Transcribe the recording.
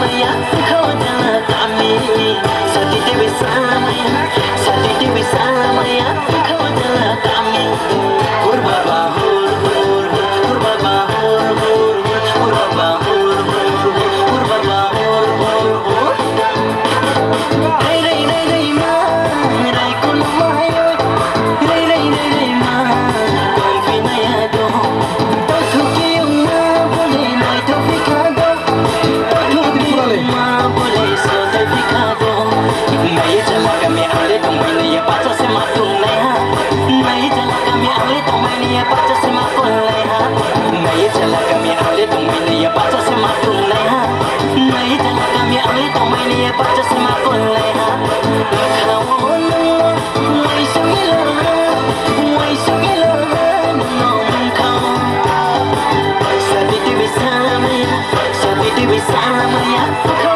samaya kaudala kami sati dewi samaya kaudala kami Urbaba Urbaba Urbaba Urbaba Rai rai rai rai ma rai kun mayo rai rai rai rai ma koi pinaya do to thuki ma bole nai to fikado to thuki ma bole so to fikado mai chala ka me ale to mai ne pacha se ma tum nai ha mai chala ka me ale to mai ne pacha se ma kun nai ha mai chala ka me ale to mai ne pacha se ma tum nai ha mai chala ka me ale to mai ne pacha se ma kun nai ha Bisa